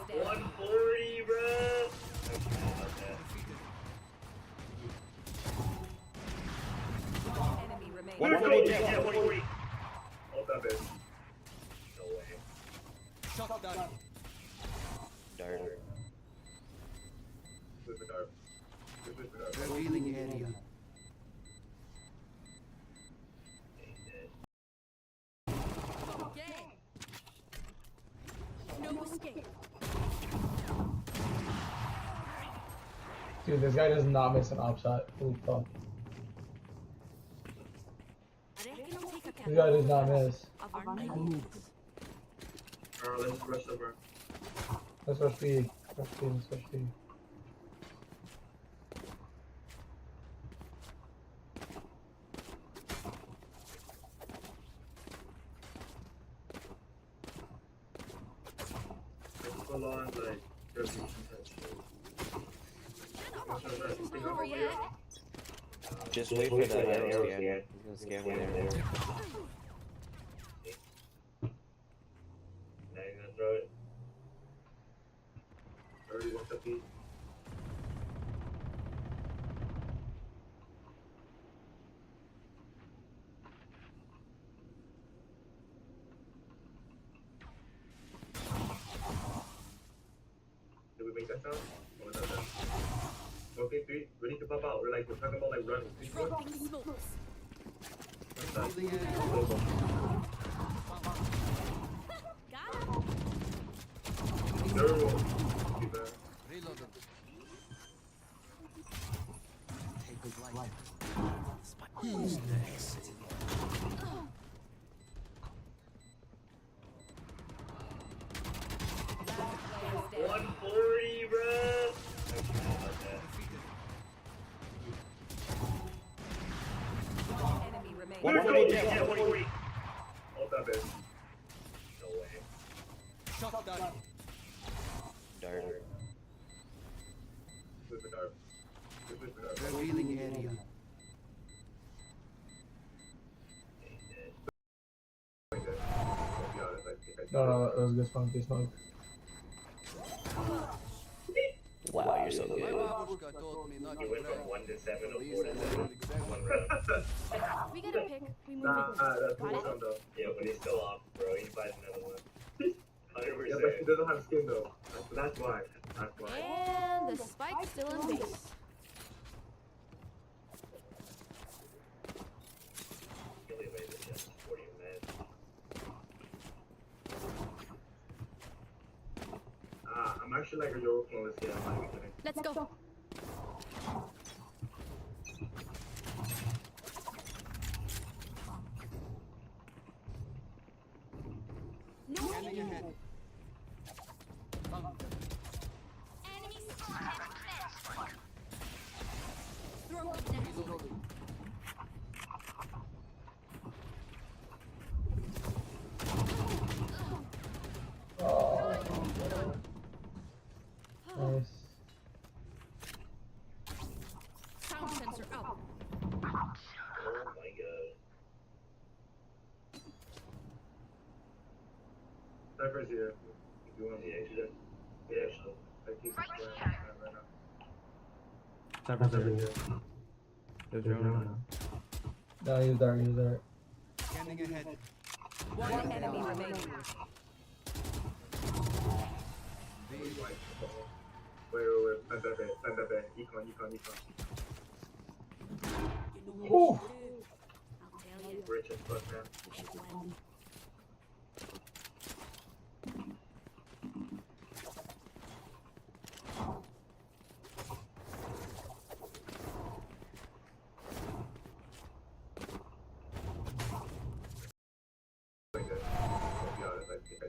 140, bro. Enemy remaining. 140, yeah, 140. Oh, that is. No way. Shot down. Dart. With the dart. With the dart. Revealing area. No escape. Dude, this guy does not miss an op shot. Holy fuck. This guy does not miss. Alright, let's rush over. Let's rush B. Rush B, let's rush B. Let's go on, like, 30 Over yet. Just wait for the arrow scan. He's gonna scan when they're there. Now you're gonna throw it. Already looked up B. Did we make that sound? Or was that sound? Okay, 3, ready to pop out. We're talking about like running. 3, 4. One side. Revealing area. Go, go. Third one. Be bad. Reload them. Take good light. Who's next? 140, bro. Enemy remaining. 140, Yeah, 140. Oh, that is. No way. Shot down. Dart. With the dart. With the dart. Revealing area. No, no, that was good smoke, good smoke. Wow, you're so My good. babushka told me not to You went from brag. 1 to 7 At or least 4 to I 7. know exactly. One round. We gotta pick. We move Nah, it. that's Got cool it? sound though. Yeah, but he's still off, bro. He buys another one. 100%. Yeah, but he doesn't have skin though. That's why. That's why. And the spike's still in base. Really amazing, just 40 minutes. I'm actually like a Euro clone this game. I'm not even kidding. Let's go. Scanning ahead. Found them. Reloading. Oh. Nice. Sound sensor out. Oh my god. Cypher's here. If you want to see it. Yeah, so. Like he's right now. Cypher's here. There's drone. No, he's there, he's there. Scanning ahead. One enemy remaining. Wait. Panda. Econ. Ooh. I'll tell you. Rich as fuck, man.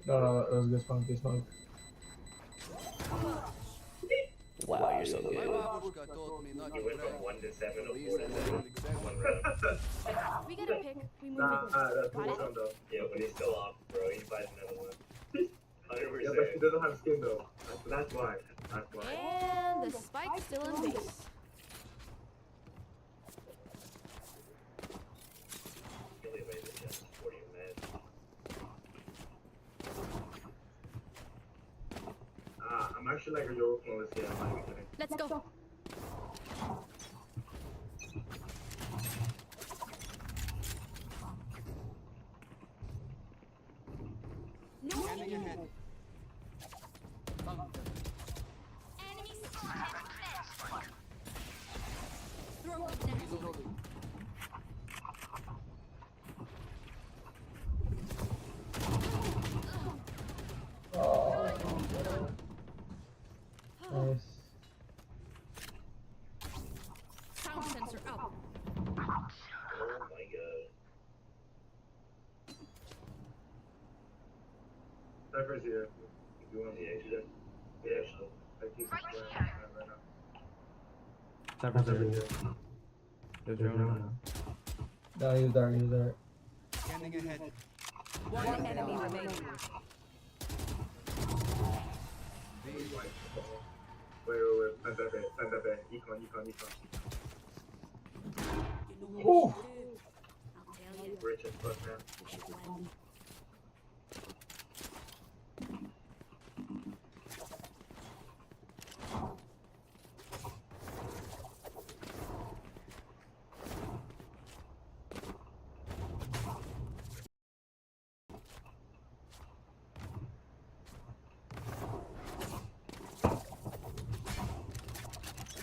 No, no, that was good smoke, good smoke. Wow, you're so My good. babushka told me not to You went brag. from 1 to 7 At or least 4 I to know 7. exactly. One round. We gotta pick. We move Nah, it. that's cool Got it? sound though. Yeah, but he's still off, bro. He buys another one. 100%. Yeah, but he doesn't have skin though. That's why. That's why. And the spike's still in base. Really amazing, just 40 minutes. actually like a Euro clothes, yeah, I'm not kidding. Let's go. No. Scanning ahead. Thunder. Enemy spotted. Throw up next. Reloading. Nice. Sound sensor out. Oh my god. Cypher's here. If you want to exit. Yeah, sure. I keep right now. Cypher's Cypher's here. here. There's drone. No, he's there, he's there. Scanning ahead. One enemy remaining. Wait. Stand that back. Econ. Ooh! I'll tell you. Rich as fuck, man.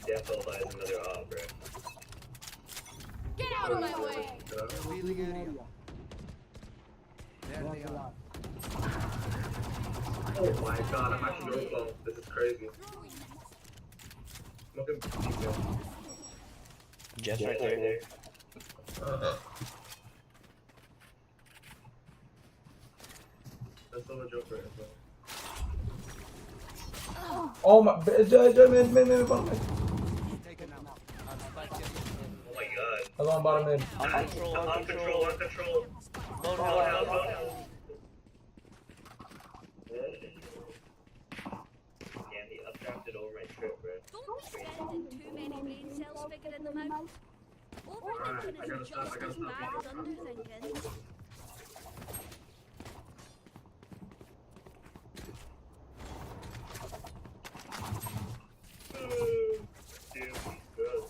Defo buys another op, bro. Get out of my way. Revealing area. There they are. Oh my god, I'm actually your phone. This is crazy. Smoking deep, Just right there. That's still a joker as well. Oh my, mid, bottom mid. Taken out. Our spike carrier. Oh my god. Along bottom mid. On control. Load hell. Yeah, he updrafted over my trip, bro. Don't be spending too many brain cells figuring them out. Alright, I Overthinking gotta is stop, just I gotta as stop. bad as underthinking. Dude, good.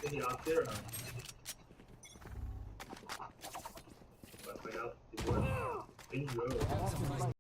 Is he off there or not? Left my house. Bingo.